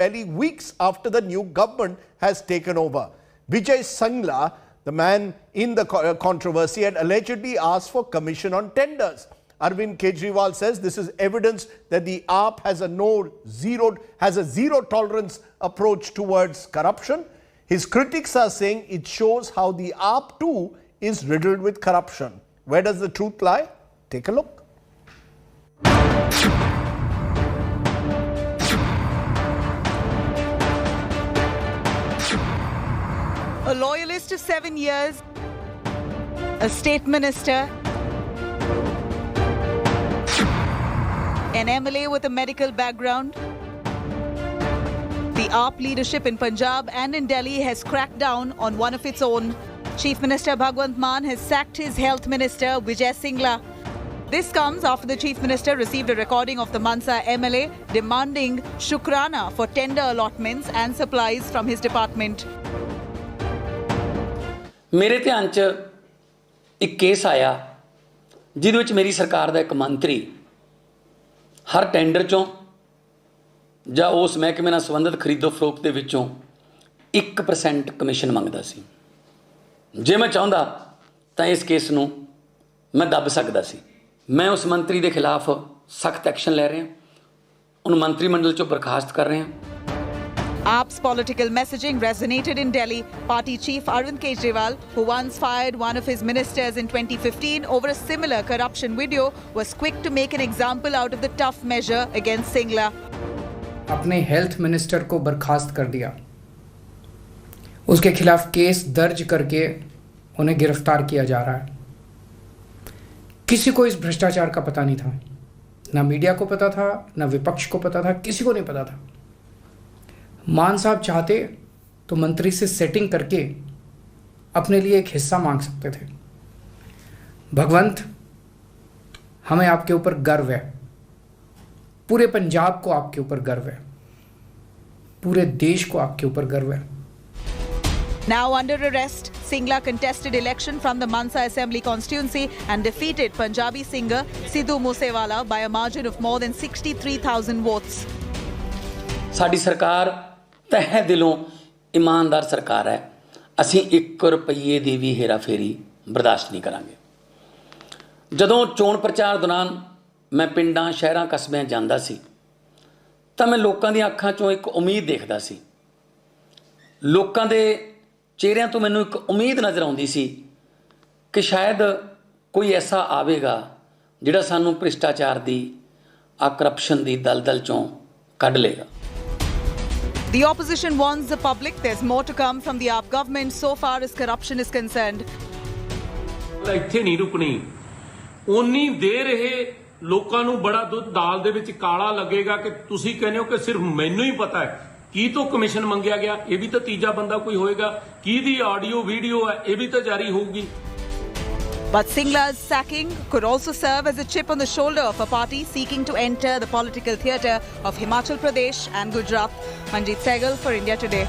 barely weeks after the new government has taken over. Vijay Sangla, the man in the controversy, had allegedly asked for commission on tenders. Arvind Kejriwal says this is evidence that the AAP has a zero tolerance approach towards corruption. His critics are saying it shows how the AAP too is riddled with corruption. Where does the truth lie? Take a look. A loyalist of 7 years, a state minister, an MLA with a medical background. The AAP leadership in Punjab and in Delhi has cracked down on one of its own. Chief Minister Bhagwant Mann has sacked his Health Minister Vijay Singla. This comes after the Chief Minister received a recording of the Mansa MLA demanding shukrana for tender allotments and supplies from his department. ਮੇਰੇ ਧਿਆਨ 'ਚ ਇੱਕ case ਆਇਆ ਜਿਹਦੇ ਵਿੱਚ ਮੇਰੀ ਸਰਕਾਰ ਦਾ ਇੱਕ ਮੰਤਰੀ ਹਰ ਟੈਂਡਰ 'ਚੋਂ ਜਾਂ ਉਸ ਮਹਿਕਮੇ ਨਾਲ ਸੰਬੰਧਿਤ ਖਰੀਦੋ ਫਰੋਖਤ ਦੇ ਵਿੱਚੋਂ 1% ਕਮਿਸ਼ਨ ਮੰਗਦਾ ਸੀ। ਜੇ ਮੈਂ ਚਾਹੁੰਦਾ ਤਾਂ ਇਸ ਕੇਸ ਨੂੰ ਮੈਂ ਦੱਬ ਸਕਦਾ ਸੀ। ਮੈਂ ਉਸ ਮੰਤਰੀ ਦੇ ਖਿਲਾਫ ਸਖਤ ਐਕਸ਼ਨ ਲੈ ਰਿਹਾ, ਉਹਨੂੰ ਮੰਤਰੀ ਮੰਡਲ 'ਚੋਂ ਬਰਖਾਸਤ ਕਰ ਰਿਹਾ। AAP's political messaging resonated in Delhi. Party chief Arvind Kejriwal, who once fired one of his ministers in 2015 over a similar corruption video, was quick to make an example out of the tough measure against Singla. अपने health minister को बर्खास्त कर दिया, उसके खिलाफ case दर्ज करके उन्हें गिरफ्तार किया जा रहा है। किसी को इस भ्रष्टाचार का पता नहीं था, ना मीडिया को पता था, ना विपक्ष को पता था, किसी को नहीं पता था। मान साहब चाहते तो मंत्री से सेटिंग करके अपने लिए एक हिस्सा मांग सकते थे। भगवंत, हमें आपके ऊपर गर्व है, पूरे पंजाब को आपके ऊपर गर्व है, पूरे देश को आपके ऊपर गर्व है। Now under arrest, Singla contested election from the Mansa Assembly constituency and defeated Punjabi singer Sidhu Moosewala by a margin of more than 63,000 votes. ਸਾਡੀ ਸਰਕਾਰ ਤਹਿ ਦਿਲੋਂ ਇਮਾਨਦਾਰ ਸਰਕਾਰ ਹੈ। ਅਸੀਂ 1 ਰੁਪਈਏ ਦੀ ਵੀ ਹੇਰਾਫੇਰੀ ਬਰਦਾਸ਼ਤ ਨਹੀਂ ਕਰਾਂਗੇ। ਜਦੋਂ ਚੋਣ ਪ੍ਰਚਾਰ ਦੌਰਾਨ ਮੈਂ ਪਿੰਡਾਂ ਸ਼ਹਿਰਾਂ ਕਸਬਿਆਂ ਜਾਂਦਾ ਸੀ ਤਾਂ ਮੈਂ ਲੋਕਾਂ ਦੀਆਂ ਅੱਖਾਂ 'ਚੋਂ ਇੱਕ ਉਮੀਦ ਦੇਖਦਾ ਸੀ। ਲੋਕਾਂ ਦੇ ਚਿਹਰਿਆਂ ਤੋਂ ਮੈਨੂੰ ਇੱਕ ਉਮੀਦ ਨਜ਼ਰ ਆਉਂਦੀ ਸੀ ਕਿ ਸ਼ਾਇਦ ਕੋਈ ਐਸਾ ਆਵੇਗਾ ਜਿਹੜਾ ਸਾਨੂੰ ਭ੍ਰਿਸ਼ਟਾਚਾਰ ਦੀ ਕਰਪਸ਼ਨ ਦੀ ਦਲਦਲ 'ਚੋਂ ਕੱਢ ਲੇਗਾ। The opposition warns the public there's more to come from the AAP government so far as corruption is concerned. ਇੱਥੇ ਨਹੀਂ ਰੁਕਣੀ, ਉਨੀ ਦੇਰ ਇਹ ਲੋਕਾਂ ਨੂੰ ਬੜਾ ਦੁੱਧ ਦਾਲ ਦੇ ਵਿੱਚ ਕਾਲਾ ਲੱਗੇਗਾ ਕਿ ਤੁਸੀਂ ਕਹਿੰਦੇ ਹੋ ਕਿ ਸਿਰਫ ਮੈਨੂੰ ਹੀ ਪਤਾ ਹੈ ਕੀ ਤੋਂ ਕਮਿਸ਼ਨ ਮੰਗਿਆ ਗਿਆ। ਇਹ ਵੀ ਤਾਂ ਤੀਜਾ ਬੰਦਾ ਕੋਈ ਹੋਏਗਾ, ਕਿਹਦੀ ਆਡੀਓ ਵੀਡੀਓ ਹੈ ਇਹ ਵੀ ਤਾਂ ਜਾਰੀ ਹੋਊਗੀ। But Singla's sacking could also serve as a chip on the shoulder of a party seeking to enter the political theatre of Himachal Pradesh and Gujarat. Manjeet Sehgal for India Today.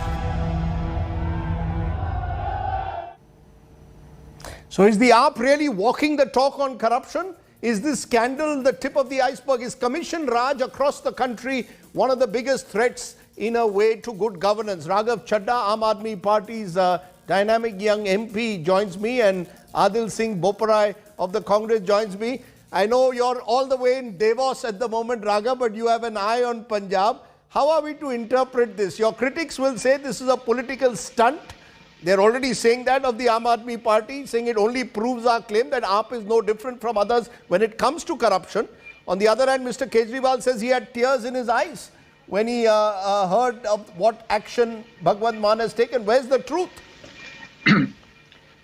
So is the AAP really walking the talk on corruption? Is this scandal the tip of the iceberg? Is Commission Raj across the country one of the biggest threats in a way to good governance? Raghav Chadha, Aam Aadmi Party's dynamic young MP, joins me, and Adil Singh Boparai of the Congress joins me. I know you're all the way in Davos at the moment, Raghav, but you have an eye on Punjab. How are we to interpret this? Your critics will say this is a political stunt. They're already saying that of the Aam Aadmi Party, saying it only proves our claim that AAP is no different from others when it comes to corruption. On the other hand, Mr. Kejriwal says he had tears in his eyes when he heard of what action Bhagwant Mann has taken. Where's the truth?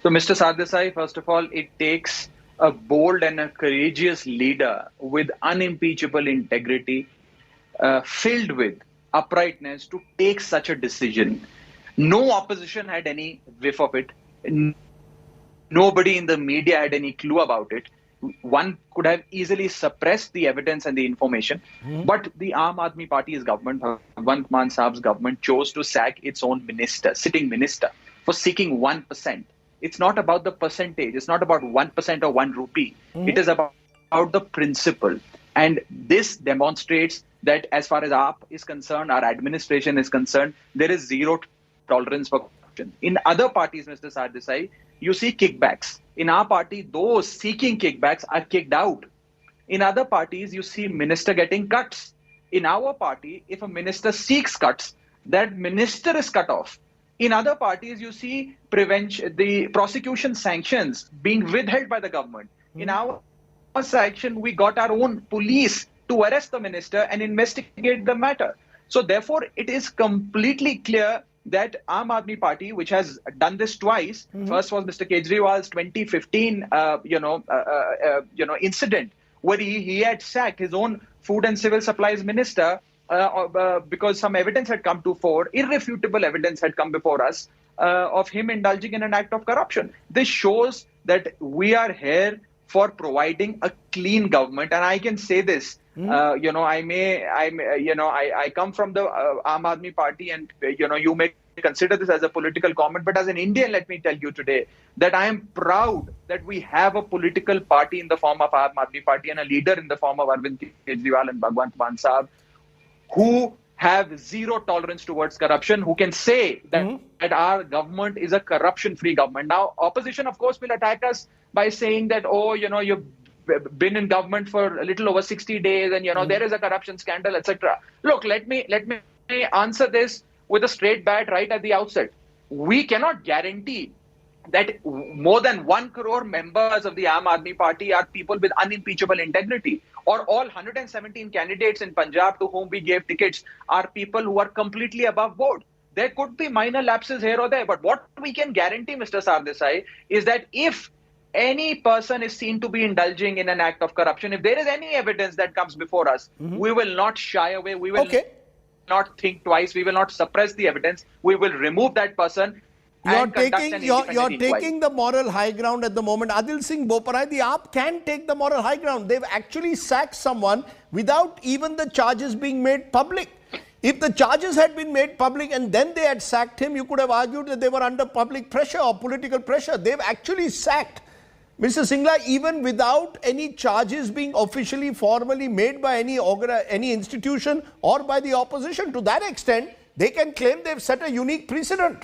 So, Mr. Sardesai, first of all, it takes a bold and a courageous leader with unimpeachable integrity, filled with uprightness, to take such a decision. No opposition had any whiff of it. Nobody in the media had any clue about it. One could have easily suppressed the evidence and the information. But the Aam Aadmi Party's government, Bhagwant Mann Sahab's government, chose to sack its own minister, sitting minister, for seeking 1%. It's not about the percentage. It's not about 1% or 1 rupee. It is about the principle. And this demonstrates that as far as AAP is concerned, our administration is concerned, there is zero tolerance for corruption. In other parties, Mr. Sardesai, you see kickbacks. In our party, those seeking kickbacks are kicked out. In other parties, you see minister getting cuts. In our party, if a minister seeks cuts, that minister is cut off. In other parties, you see the prosecution sanctions being withheld by the government. In our section, we got our own police to arrest the minister and investigate the matter. So therefore, it is completely clear that Aam Aadmi Party, which has done this twice, first was Mr. Kejriwal's 2015, incident where he had sacked his own food and civil supplies minister because some evidence had come to fore, irrefutable evidence had come before us of him indulging in an act of corruption. This shows that we are here for providing a clean government, and I can say this. I come from the Aam Aadmi Party, and you may consider this as a political comment, but as an Indian, let me tell you today that I am proud that we have a political party in the form of Aam Aadmi Party and a leader in the form of Arvind Kejriwal and Bhagwant Mann Sahab, who have zero tolerance towards corruption, who can say that our government is a corruption-free government. Now, opposition, of course, will attack us by saying that, you've been in government for a little over 60 days and, there is a corruption scandal, etc. Look, let me answer this with a straight bat right at the outset. We cannot guarantee that more than 1 crore members of the Aam Aadmi Party are people with unimpeachable integrity, or all 117 candidates in Punjab to whom we gave tickets are people who are completely above board. There could be minor lapses here or there, but what we can guarantee, Mr. Sardesai, is that if any person is seen to be indulging in an act of corruption, if there is any evidence that comes before us, we will not shy away. We will not think twice. We will not suppress the evidence. We will remove that person. You're taking the moral high ground at the moment. Adil Singh Boparai, the AAP can take the moral high ground. They've actually sacked someone without even the charges being made public. If the charges had been made public and then they had sacked him, you could have argued that they were under public pressure or political pressure. They've actually sacked Mr. Singla even without any charges being officially, formally made by any institution or by the opposition. To that extent, they can claim they've set a unique precedent.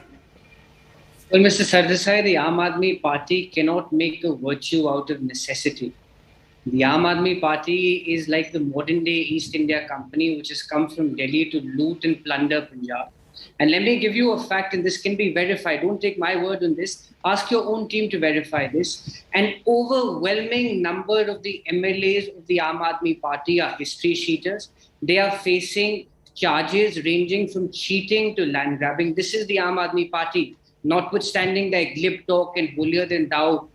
Well, Mr. Sardesai, the Aam Aadmi Party cannot make a virtue out of necessity. The Aam Aadmi Party is like the modern-day East India Company, which has come from Delhi to loot and plunder Punjab. And let me give you a fact, and this can be verified. Don't take my word on this. Ask your own team to verify this. An overwhelming number of the MLAs of the Aam Aadmi Party are history cheaters. They are facing charges ranging from cheating to land grabbing. This is the Aam Aadmi Party, notwithstanding their glib talk and holier-than-thou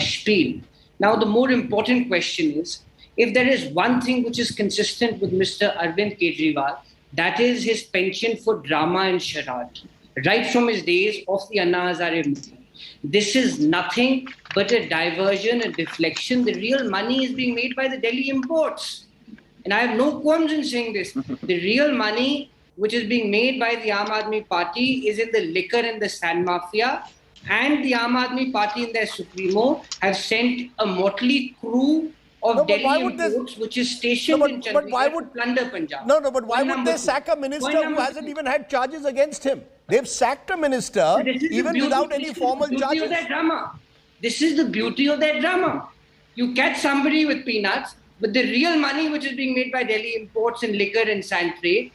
spiel. Now, the more important question is, if there is one thing which is consistent with Mr. Arvind Kejriwal, that is his penchant for drama and charade, right from his days of the Anna Hazare movement. This is nothing but a diversion, a deflection. The real money is being made by the Delhi imports. And I have no qualms in saying this. The real money which is being made by the Aam Aadmi Party is in the liquor and the sand mafia. And the Aam Aadmi Party and their supremo have sent a motley crew of Delhi imports, which is stationed in Chandigarh to plunder Punjab. But why would they sack a minister who hasn't even had charges against him? They've sacked a minister even without any formal charges. This is the beauty of that drama. You catch somebody with peanuts, but the real money which is being made by Delhi imports and liquor and sand trade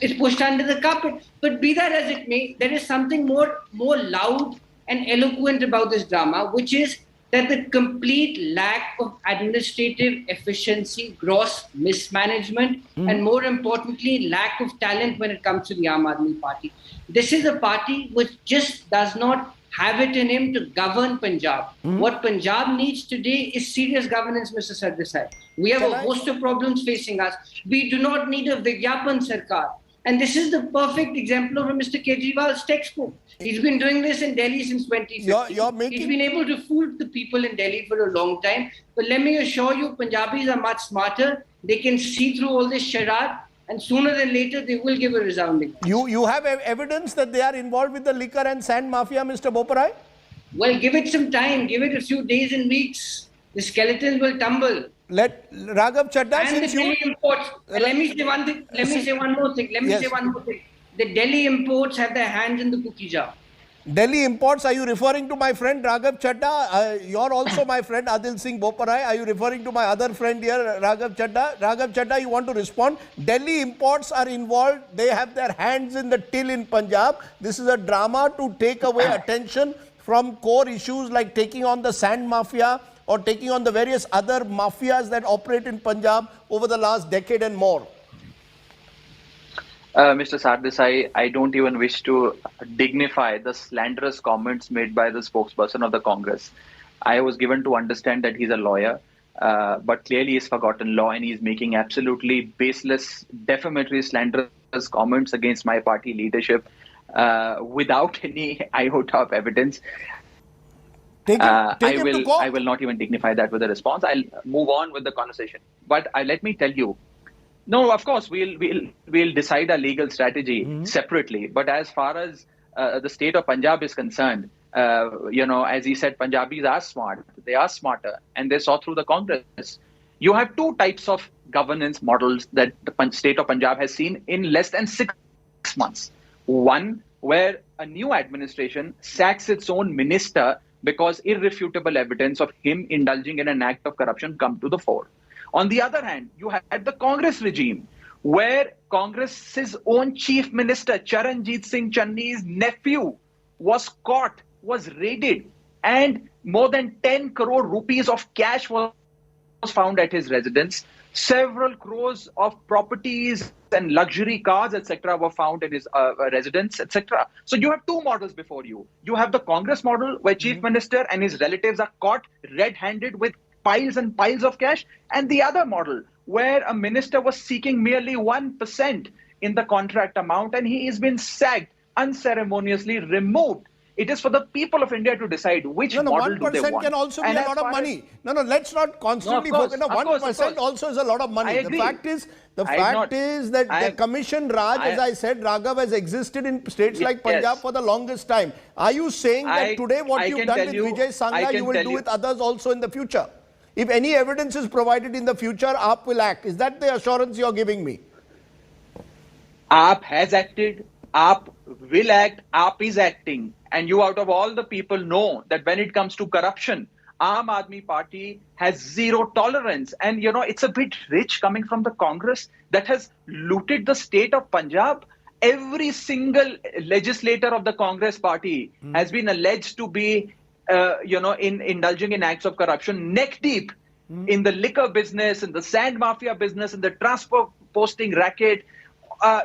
is pushed under the carpet. But be that as it may, there is something more loud and eloquent about this drama, which is that the complete lack of administrative efficiency, gross mismanagement, and more importantly, lack of talent when it comes to the Aam Aadmi Party. This is a party which just does not have it in him to govern Punjab. What Punjab needs today is serious governance, Mr. Sardesai. We have a host of problems facing us. We do not need a Vigyapan Sarkar. And this is the perfect example of Mr. Kejriwal's textbook. He's been doing this in Delhi since 2015. He's been able to fool the people in Delhi for a long time. But let me assure you, Punjabis are much smarter. They can see through all this charade, and sooner than later, they will give a resounding. You have evidence that they are involved with the liquor and sand mafia, Mr. Boparai? Well, give it some time. Give it a few days and weeks. The skeletons will tumble. Let Raghav Chadha, And the since Delhi you... imports. Let me say one thing. Let me say one more thing. The Delhi imports have their hands in the cookie jar. Delhi imports, are you referring to my friend Raghav Chadha? You're also my friend Adil Singh Boparai. Are you referring to my other friend here, Raghav Chadha? Raghav Chadha, you want to respond? Delhi imports are involved. They have their hands in the till in Punjab. This is a drama to take away attention from core issues like taking on the sand mafia or taking on the various other mafias that operate in Punjab over the last decade and more. Mr. Sardesai, I don't even wish to dignify the slanderous comments made by the spokesperson of the Congress. I was given to understand that he's a lawyer, but clearly he's forgotten law and he's making absolutely baseless, defamatory, slanderous comments against my party leadership without any iota of evidence. I will not even dignify that with a response. I'll move on with the conversation. But let me tell you, no, of course, we'll decide our legal strategy separately. But as far as the state of Punjab is concerned, as he said, Punjabis are smart. They are smarter, and they saw through the Congress. You have two types of governance models that the state of Punjab has seen in less than 6 months. One, where a new administration sacks its own minister because irrefutable evidence of him indulging in an act of corruption come to the fore. On the other hand, you had the Congress regime, where Congress's own chief minister, Charanjit Singh Channi's nephew, was caught, was raided, and more than 10 crore rupees of cash was found at his residence. Several crores of properties and luxury cars, etc., were found at his residence, etc. So you have two models before you. You have the Congress model, where chief minister and his relatives are caught red-handed with piles and piles of cash, and the other model where a minister was seeking merely 1% in the contract amount and he has been sacked, unceremoniously removed. It is for the people of India to decide which model do they want. 1% can also be a lot of money. No, let's not constantly focus. 1% also is a lot of money. The fact is that the Commission Raj, as I said, Raghav, has existed in states like Punjab for the longest time. Are you saying that today what you've done with Vijay Sangla, you will do with others also in the future? If any evidence is provided in the future, AAP will act. Is that the assurance you're giving me? AAP has acted. AAP will act. AAP is acting. And you, out of all the people, know that when it comes to corruption, Aam Aadmi Party has zero tolerance. And, it's a bit rich coming from the Congress that has looted the state of Punjab. Every single legislator of the Congress party has been alleged to be in indulging in acts of corruption, neck deep in the liquor business, in the sand mafia business, in the transport posting racket.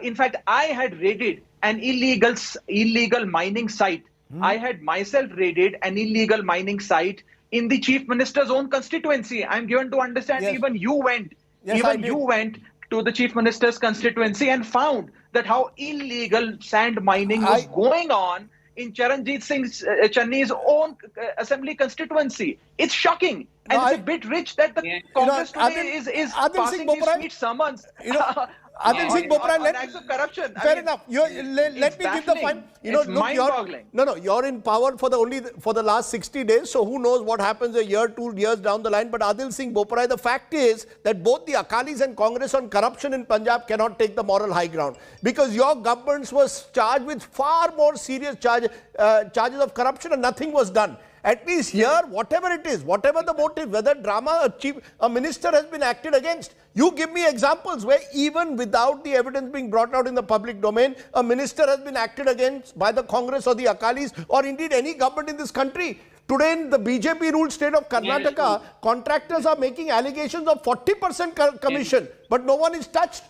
In fact, I had raided an illegal mining site. I had myself raided an illegal mining site in the chief minister's own constituency. I'm given to understand even you went. You went to the chief minister's constituency and found that how illegal sand mining was going on in Charanjit Singh Channi's own assembly constituency. It's shocking. And it's a bit rich that the Congress today is passing these sweet summons. Adil Singh Boparai, on acts of corruption. Fair enough. Let me give the fine. You're in power for the last 60 days. So who knows what happens a year, 2 years down the line. But Adil Singh Boparai, the fact is that both the Akalis and Congress on corruption in Punjab cannot take the moral high ground, because your governments was charged with far more serious charges of corruption and nothing was done. At least here, whatever it is, whatever the motive, whether drama, a minister has been acted against. You give me examples where even without the evidence being brought out in the public domain, a minister has been acted against by the Congress or the Akalis or indeed any government in this country. Today in the BJP-ruled state of Karnataka, contractors are making allegations of 40% commission, but no one is touched.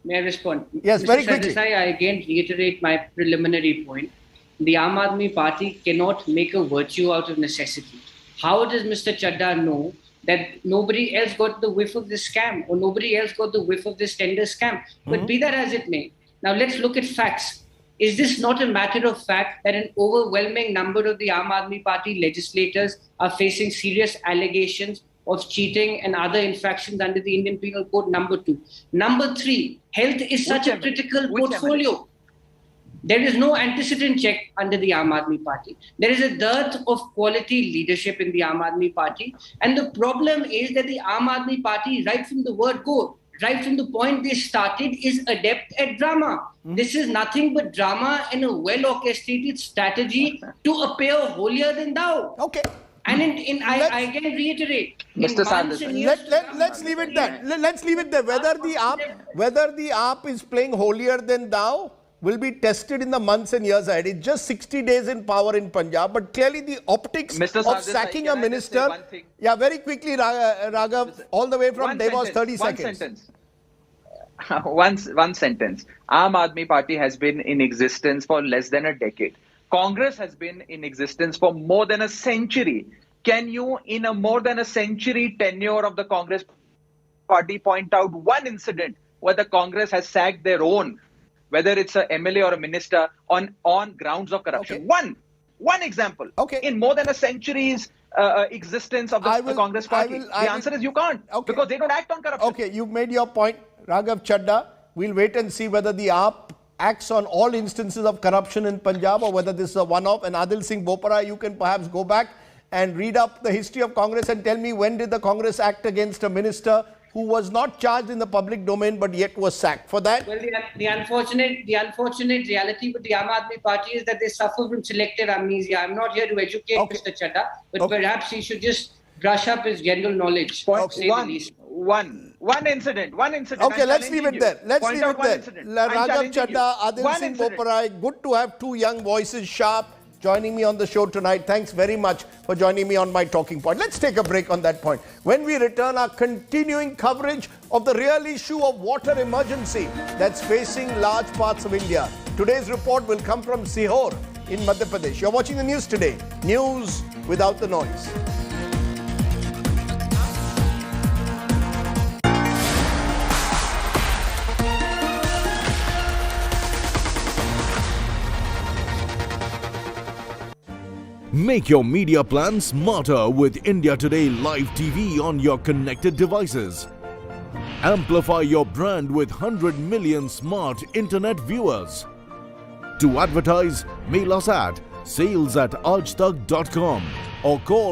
May I respond? Yes, Mr. very quickly. Sardesai, I again reiterate my preliminary point. The Aam Aadmi Party cannot make a virtue out of necessity. How does Mr. Chadha know that nobody else got the whiff of this scam or nobody else got the whiff of this tender scam? But be that as it may, now let's look at facts. Is this not a matter of fact that an overwhelming number of the Aam Aadmi Party legislators are facing serious allegations of cheating and other infractions under the Indian Penal Code? Number 2. Number 3, health is such a critical portfolio. There is no antecedent check under the Aam Aadmi Party. There is a dearth of quality leadership in the Aam Aadmi Party. And the problem is that the Aam Aadmi Party, right from the word go, right from the point they started, is adept at drama. This is nothing but drama and a well-orchestrated strategy to appear holier than thou. Okay. And I again reiterate, Mr. Sardesai, Let's leave it there. Let's leave it there. Whether the AAP is playing holier than thou will be tested in the months and years ahead. It's just 60 days in power in Punjab, but clearly the optics Mr. of Sardesai, sacking can a I just minister. say one thing? Yeah, very quickly, Raghav, all the way from Devos, 30 seconds. One sentence. Aam Aadmi Party has been in existence for less than a decade. Congress has been in existence for more than a century. Can you, in a more than a century tenure of the Congress Party, point out one incident where the Congress has sacked their own, whether it's a MLA or a minister, on grounds of corruption? Okay. One example. Okay. In more than a century's existence of the Congress Party. The answer is you can't. Okay. Because they don't act on corruption. Okay, you've made your point, Raghav Chadda. We'll wait and see whether the AAP acts on all instances of corruption in Punjab or whether this is a one-off. And Adil Singh Bopara, you can perhaps go back and read up the history of Congress and tell me when did the Congress act against a minister who was not charged in the public domain but yet was sacked. For that, Well, the unfortunate reality with the Aam Aadmi Party is that they suffer from selective amnesia. I'm not here to educate Mr. Chadda, but perhaps he should just brush up his general knowledge. To say the least. One incident. okay, let's leave it there. Let's leave it there. Raghav Chadda, Adil Singh Bopara, good to have two young voices, sharp, joining me on the show tonight. Thanks very much for joining me on my talking point. Let's take a break on that point. When we return, our continuing coverage of the real issue of water emergency that's facing large parts of India. Today's report will come from Sihor in Madhya Pradesh. You're watching the news today. News without the noise. Make your media plan smarter with India Today Live TV on your connected devices. Amplify your brand with 100 million smart internet viewers. To advertise, mail us at sales@aajtak.com or call